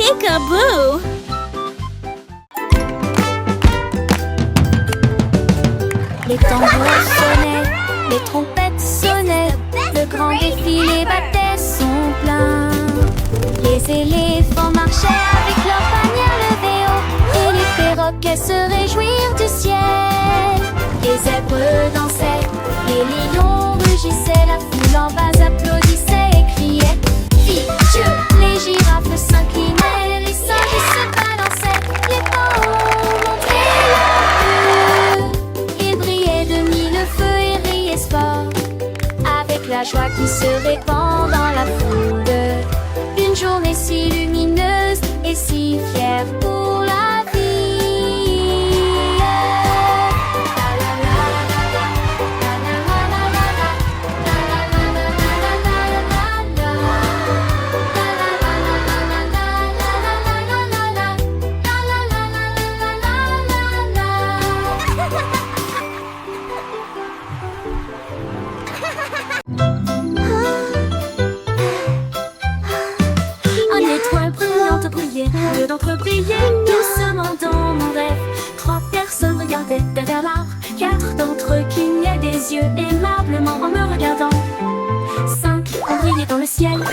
Peekaboo! Les tambours sonnaient, les trompettes sonnaient, le grand défilé battait son plein. Les éléphants marchaient avec leurs paniers levés haut, et les perroquets se réjouirent du ciel. Les zèbres dansaient, les lions rugissaient, la foule en bas applaudissait et criait vive Dieu. Les girafes s'inclinaient, les singes se balançaient, les paons montraient leur queue. Ils brillaient de mille feux et riaient fort, avec la joie qui se répand dans la foule. Une journée si lumineuse et si fière pour la vie. Deux d'entre eux brillaient doucement dans mon rêve. 3 personnes regardaient derrière l'arbre, 4 d'entre eux clignaient des yeux aimablement en me regardant. 5 ont brillé dans le ciel,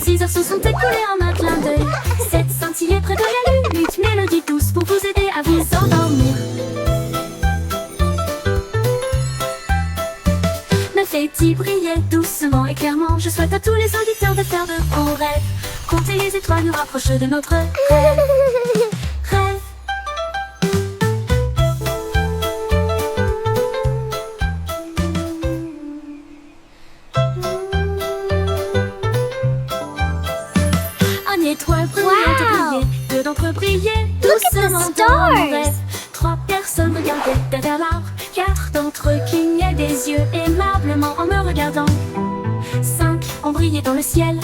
6 heures se sont écoulées en un clin d'œil. 7 scintillaient près de la lune, 8 mélodies douces pour vous aider à vous endormir. 9 et 10 brillaient doucement et clairement. Je souhaite à tous les auditeurs de faire de bons rêves. Compter les étoiles nous rapproche de notre rêve. Rêve. Une étoile brillante brillait, 2 d'entre eux brillaient doucement dans mon rêve. 3 personnes regardaient derrière l'arbre, 4 d'entre eux clignaient des yeux aimablement en me regardant. 5 ont brillé dans le ciel,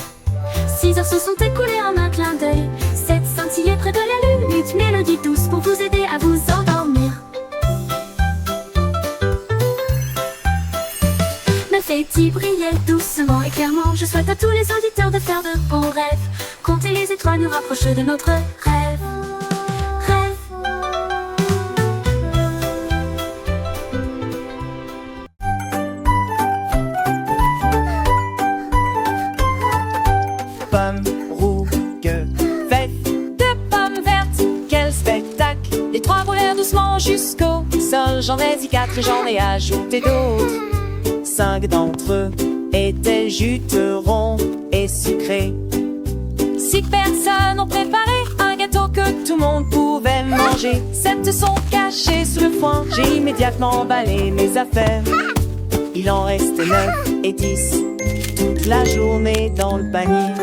6 heures se sont écoulées en un clin d'œil. 7 scintillaient près de la lune, 8 mélodies douces pour vous aider à vous endormir. 9 et 10 brillaient doucement et clairement. Je souhaite à tous les auditeurs de faire de bons rêves. Compter les étoiles nous rapproche de notre rêve. Rêve. Pommes rouges, faites de pommes vertes, quel spectacle! Les 3 roulèrent doucement jusqu'au sol. J'en ai dit 4 et j'en ai ajouté d'autres. 5 d'entre eux étaient juteux, ronds et sucrés. 6 personnes ont préparé un gâteau que tout le monde pouvait manger. 7 sont cachés sous le foin. J'ai immédiatement emballé mes affaires. Il en restait 9 et 10, toute la journée dans le panier.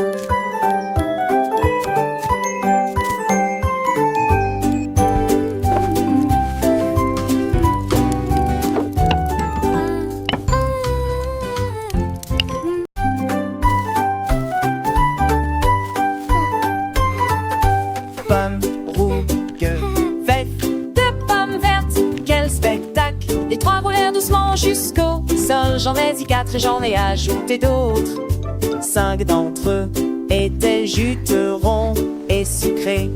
Pommes rouges, faites de pommes vertes, quel spectacle! Les 3 roulèrent doucement jusqu'au sol. J'en ai dit 4 et j'en ai ajouté d'autres. 5 d'entre eux étaient juteux, ronds et sucrés.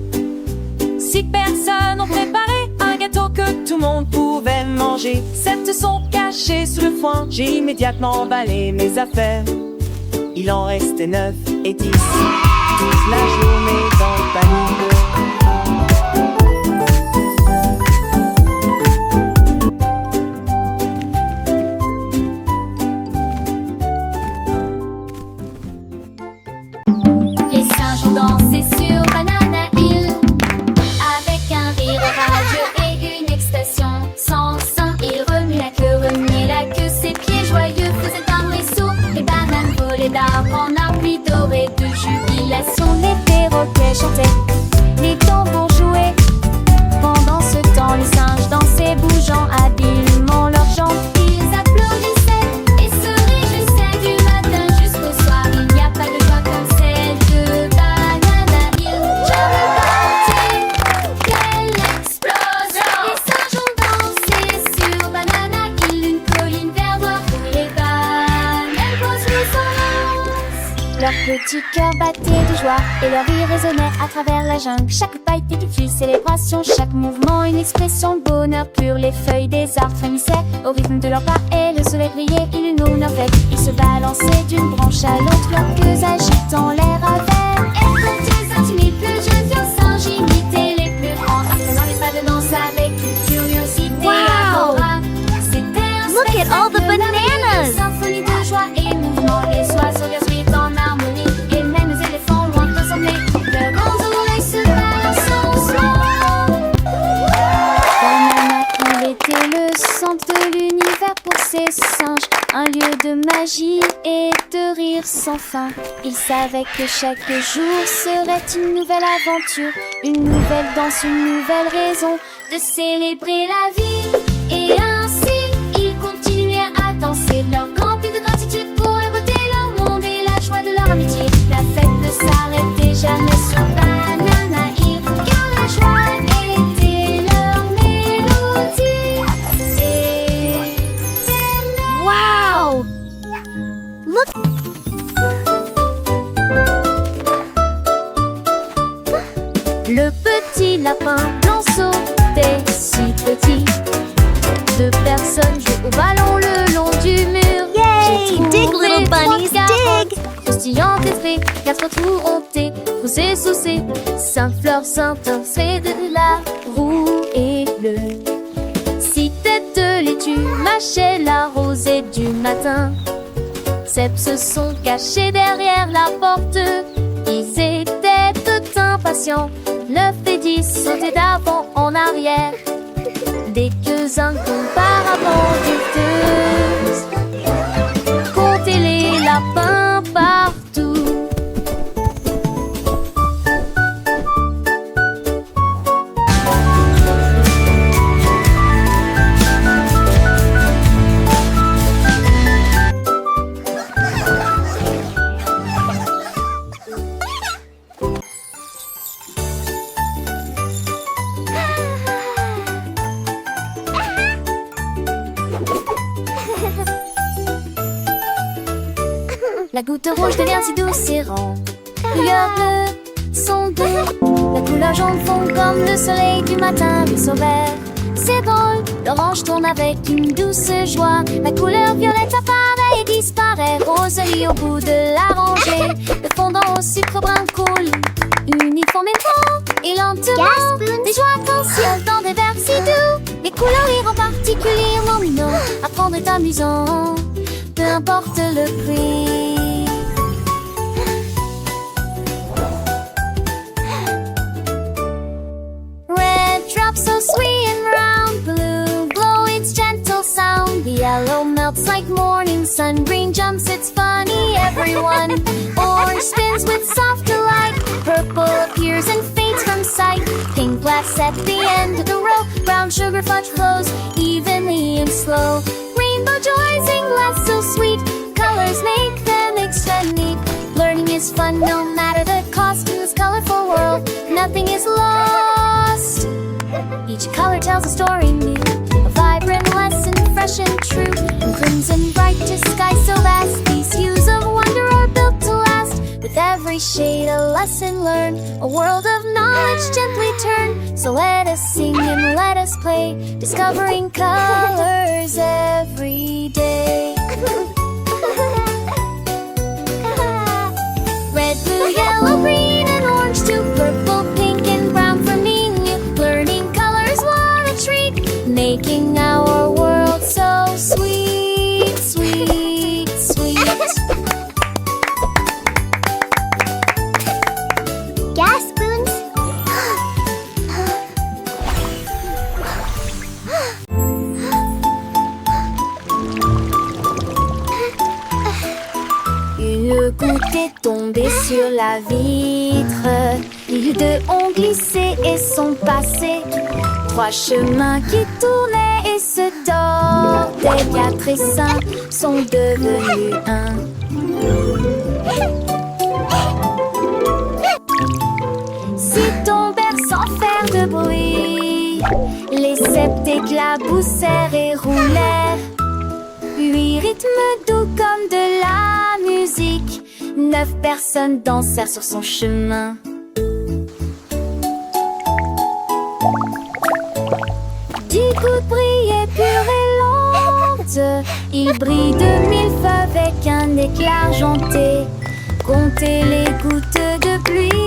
6 personnes ont préparé un gâteau que tout le monde pouvait manger. 7 sont cachés sous le foin. J'ai immédiatement emballé mes affaires. Il en restait 9 et 10, toute la journée dans le panier. Les singes ont dansé sur Banana Hill, avec un rire radieux et une expression sans fin. Ils remuaient la queue, ses pieds joyeux faisaient un ruisseau. Les bananes volaient d'arbre en arbre, puis dorées de jubilation. Les perroquets chantaient, les tambours jouaient. Pendant ce temps, les singes dansaient, bougeant habilement leurs jambes. Ils applaudissaient et se réjouissaient du matin jusqu'au soir. Il n'y a pas de joie comme celle de Banana Hill. Jamais parti, quelle explosion! Les singes ont dansé sur Banana Hill, une colline vert noir où les bananes posent le silence. Leurs petits cœurs battaient de joie et leur vie résonnait à travers la jungle. Chaque pas était une célébration, chaque mouvement une expression de bonheur pur. Les feuilles des arbres frémissaient au rythme de leurs pas et le soleil brillait, ils inondaient. Ils se balançaient d'une branche à l'autre, leurs queues agitant l'air avec. Et quand ils intimidaient plus jeunes vieux singes, imitaient les plus grands, apprenant les pas de danse avec une curiosité. Wow! Look at all the bananas! Symphonie de joie et mouvement, les oiseaux verts suivent en harmonie, et même les éléphants loin ressemblés. Le grand soleil se balance doucement. Banana, il était le centre de l'univers pour ces singes, un lieu de magie et de rire sans fin. Il savait que chaque jour serait une nouvelle aventure, une nouvelle danse, une nouvelle raison de célébrer la vie. Et ainsi, ils continuaient à danser leur grand cri de gratitude pour la beauté, leur monde et la joie de leur amitié. La fête ne s'arrêtait jamais sur Banana Hill, car la joie était leur mélodie. Et Wow! le petit lapin blanc sautait si petit. Deux personnes jouent au ballon le long du mur. Yay! Dig, little bunnies, dig! Croustillant et quatre trous hontés, poussés sous ses Saint-Fleur, Saint-Orsay de la roue et le six têtes de laitue mâchaient la rosée du matin. Sept se sont cachés derrière la porte. Ils étaient tout impatients. 9 et 10 sautaient d'avant en arrière. Des queues incomparément douteuses. Comptez les lapins partout. La goutte rouge devient si douce et rend couleur bleue son doux. La couleur jaune fond comme le soleil du matin du sauveur. C'est drôle, l'orange tourne avec une douce joie. La couleur violette apparaît et disparaît. Rosalie au bout de la rangée. Le fondant au sucre brun coule uniformément et lentement. Des joies arc-en-ciel dans des vers si doux. Les couleurs en particulièrement mignon. Apprendre est amusant, peu importe le prix. Red drops so sweet and round, blue glow its gentle sound. The yellow melts like morning sun, green jumps it's funny everyone. Orange spins with soft delight, purple appears and fades from sight. Pink laughs at the end of the row, brown sugar fudge flows evenly and slow. Rainbow joys and glass so sweet, colors make them extra neat. Learning is fun no matter the cost. In this colorful world, nothing is lost. Each color tells a story new, a vibrant lesson, fresh and true. In crimson bright to sky so vast, these hues of wonder are built to last. With every shade a lesson learned, a world of knowledge gently turned. So let us sing and let us play, discovering colors every day. Red, blue, yellow, green, and orange too. Purple, pink, and brown for me and you. Learning colors, what a treat, making our world so sweet, sweet, sweet. Gas spoons? Une goutte est tombée sur la vitre. Les deux ont glissé et sont passés. 3 chemins qui tournaient et se tordaient. 4 et 5 sont devenus 1. Si tombèrent sans faire de bruit, les 7 éclaboussèrent et roulèrent. 8 rythmes doux comme de la musique 9 personnes dansèrent sur son chemin. 10 gouttes brillaient pures et lentes. Il brille de 1000 feux avec un éclat argenté. Comptez les gouttes de pluie.